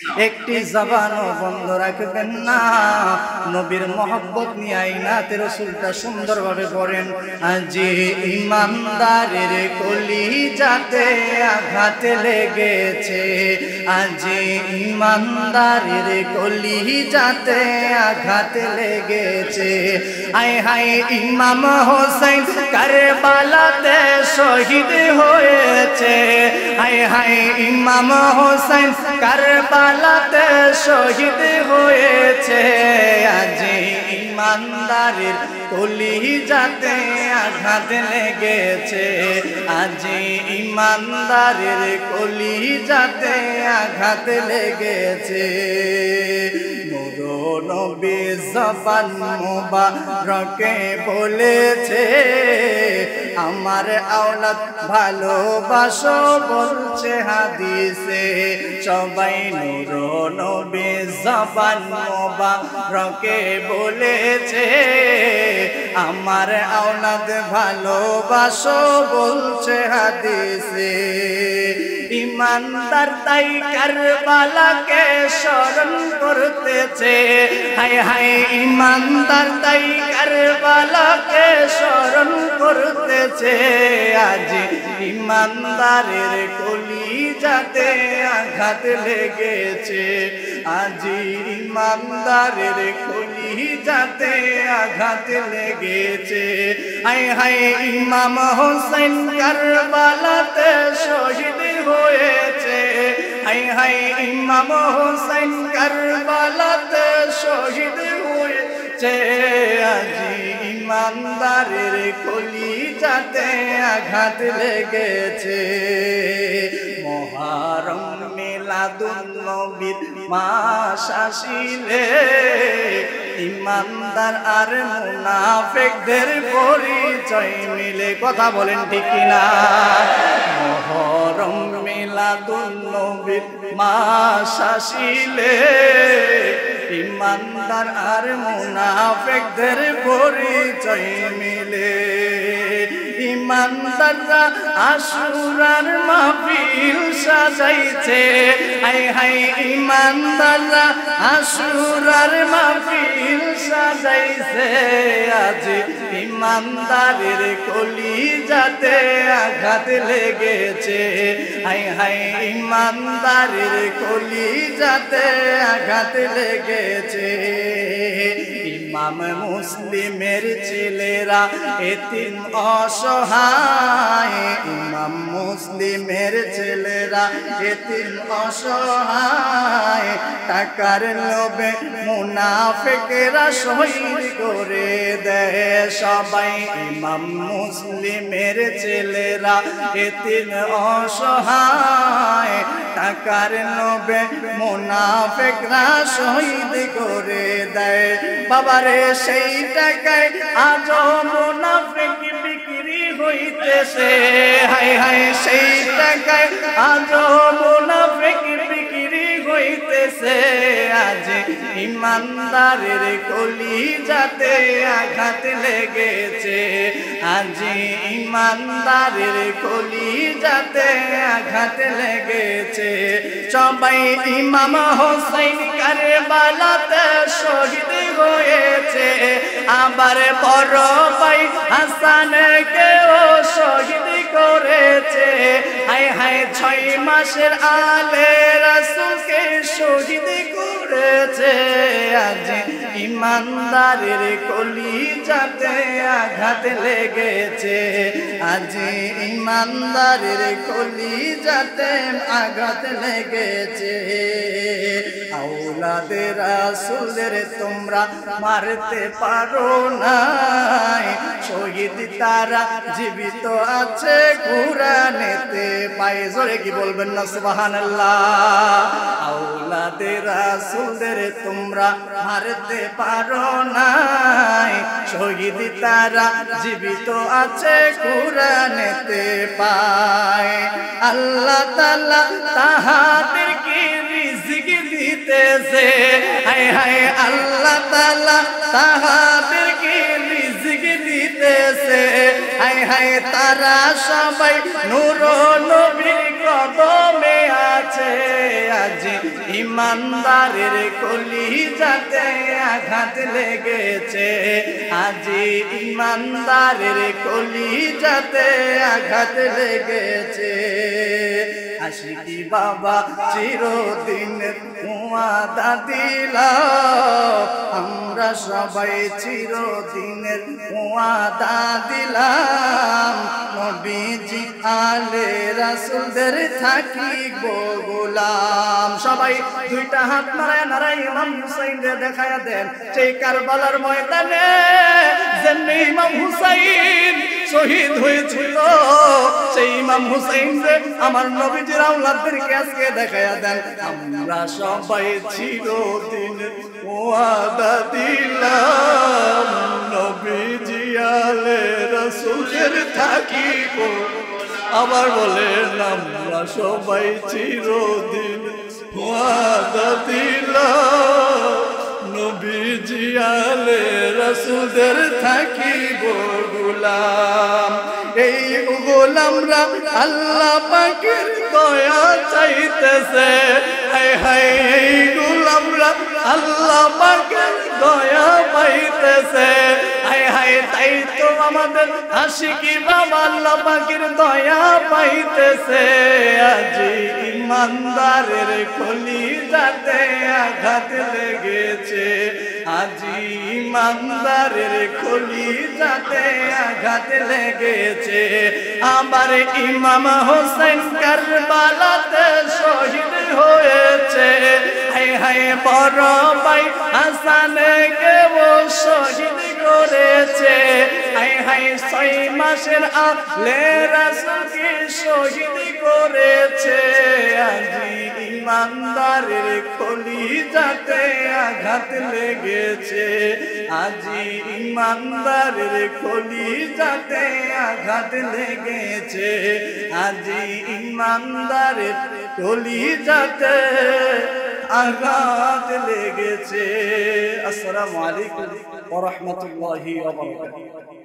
একটি জবানও বন্ধ রাখবেন না। নবীর মহব্বত নিয়ে আইনাতে রাসূলটা সুন্দরভাবে পড়েন। আজি ইমানদারের কলিজাতে আঘাত লেগেছে, আজি ইমানদারের কলিজাতে আঘাত লেগেছে। আয় হায় ইমাম হোসেন কারবালাতে শহীদ হয়েছে, আয় হায় ইমাম হোসেন কারবালাতে শহীদ হয়েছে। আজি ইমানদারের কলিজাতে আঘাত লেগেছে, আজি ইমানদারের কলিজাতে আঘাত লেগেছে। নূর নবী জবান মুবারকে বলেছে, আমার আওলাদ ভালোবাসো বলছে হাদিসে। সবাই নূর নবী জবান মুবারকে বলেছে, আমার আওলাদ ভালোবাসো বলছে হাদিসে। ইমানদার তাই কারবালাকে স্মরণ করতেছে, হায় হায় ইমানদার তাই কারবালাকে স্মরণ করতেছে। আজি ইমানদারের কলিজাতে আঘাত লেগেছে, আজি ইমানদারের কলিজাতে আঘাত লেগেছে। হায় হায় ইমাম হোসেন কারবালাতে শহীদ হয়েছে, হায় হায় ইমাম হোসেন কারবালাতে শহীদ হয়েছে। আজি ইমানদারের কলিজাতে আঘাত লেগেছে। মুহররম মিলাদুন নবীর মাস আসিলে, ইমানদার আর মুনাফিকদের পরিচয় মিলে। কথা বলেন ঠিক কিনা? মুহররম মিলাদুন নবীর মাস আসিলে, ইমানদার আর মুনাফিকদের পরিচয় মিলে। ইমানদাররা আশুরার মাহফিল সাজাইছে, হায় হায় ইমানদাররা আশুরার মাহফিল সাজাইছে। আজ ইমানদারের কলিজাতে আঘাত লেগেছে, হায় হায় ইমানদারের কলিজাতে আঘাত লেগেছে। ইমাম মুসলিমের ছেলেরা এতিম অসহায়, ইমাম মুসলিমের ছেলেরা এতিম অসহায়। টাকার লোভে মুনাফিকরা শহীদ করে দেয় সবাই। ইমাম মুসলিমের ছেলেরা এতিম অসহায়, টাকার লোভে মুনাফিকরা শহীদ করে দেয়। বাবারে সেই টাকায় আজও মুনাফিক বিক্রি হইতেছে, হায় হায় সেই টাকায় আজও মুনাফিক বিক্রি হইতেছে। আজ ইমানদারের কলিজাতে আঘাত লেগেছে, আজ ইমানদারের কলিজাতে আঘাত লেগেছে। সবাই ইমাম হোসেন কারবালাতে শহীদ হয়েছে, আবার বড় ভাই হাসানকেও শহীদ করেছে। হায় হায় 6 মাসের আলে রাসূলকে শহীদ করেছে। আজ ইমানদারের কলিজাতে আঘাত লেগেছে, আজ ইমানদারের কলিজাতে আঘাত লেগেছে। আওলাদে রাসূলের তোমরা মারতে পারো না, শহীদ তারা জীবিত আছে কুরআনেতে পায়। জোরে কি বলবেন না সুবহানাল্লাহ? আওলাদে রাসূলের তোমরা মারতে পারো না, শহীদ তারা জীবিত আছে কুরআনেতে পায়। আল্লাহ তাআলা তাহাদেরকে রিজিক দিতেছে, হায় হায় আল্লাহ তাআলা তাহাদেরকে রিজিক দিতেছে। হায় হায় তারা সবাই নূর নবীর কদমে আছে। আজ ইমানদারের কলিজাতে আঘাত লেগেছে, আজি ইমানদারের কলিজাতে আঘাত লেগেছে। আশিকি বাবা চিরদিনের ওয়াদা দিলাম, আমরা সবাই চিরদিনের ওয়াদা দিলাম, নবীজি আলে রাসূলদের থাকিব গোলাম। সবাই দুইটা হাত নাড়ায় নাড়ায় ইমাম হুসাইনকে দেখায়া দেন, সেই কারবালার ময়দানে যেমনি ইমাম হুসাইন শহীদ হয়েছিল, সেই ইমাম হুসাইনকে আমার নবীজির আওলাদদেরকে আজকে দেখায়া দেন, আমরা সবাই চিরদিন ওয়াদা দিলাম, নবীজি আলে রাসূলের থাকিব। আবার বলেন, আমরা সবাই চিরদিন ওয়াদা দিলাম, নবীজি আলে রাসূলের থাকিব গোলাম। এই গোলামরা আল্লাহ পাকের দয়া চাইতেছে, হায় হায় এই গোলামরা আল্লাহ পাকের দয়া পাইতেছে, হায় হায় তাই তো আমাদের আশিকি বাবা আল্লাহ পাকের দয়া পাইতেছে। আজি ইমানদারের কলিজাতে আঘাত লেগেছে, আজি ইমানদারের কলিজাতে আঘাত লেগেছে। আমার ইমাম হোসেন কারবালাতে শহীদ হয়েছে, হায় হায় বড় ভাই হাসানকে ও শহীদ করেছে, হায় হায় 6 মাসের আলে রাসূলকে শহীদ করেছে। আজি ইমানদারের কলিজাতে আঘাত লেগেছে, আজি ইমানদারের কলিজাতে আঘাত লেগেছে, আজি ইমানদারের কলিজাতে আঘাত লেগেছে। আসসালামু আলাইকুম ওয়া রাহমাতুল্লাহি ওয়া বারাকাতুহু।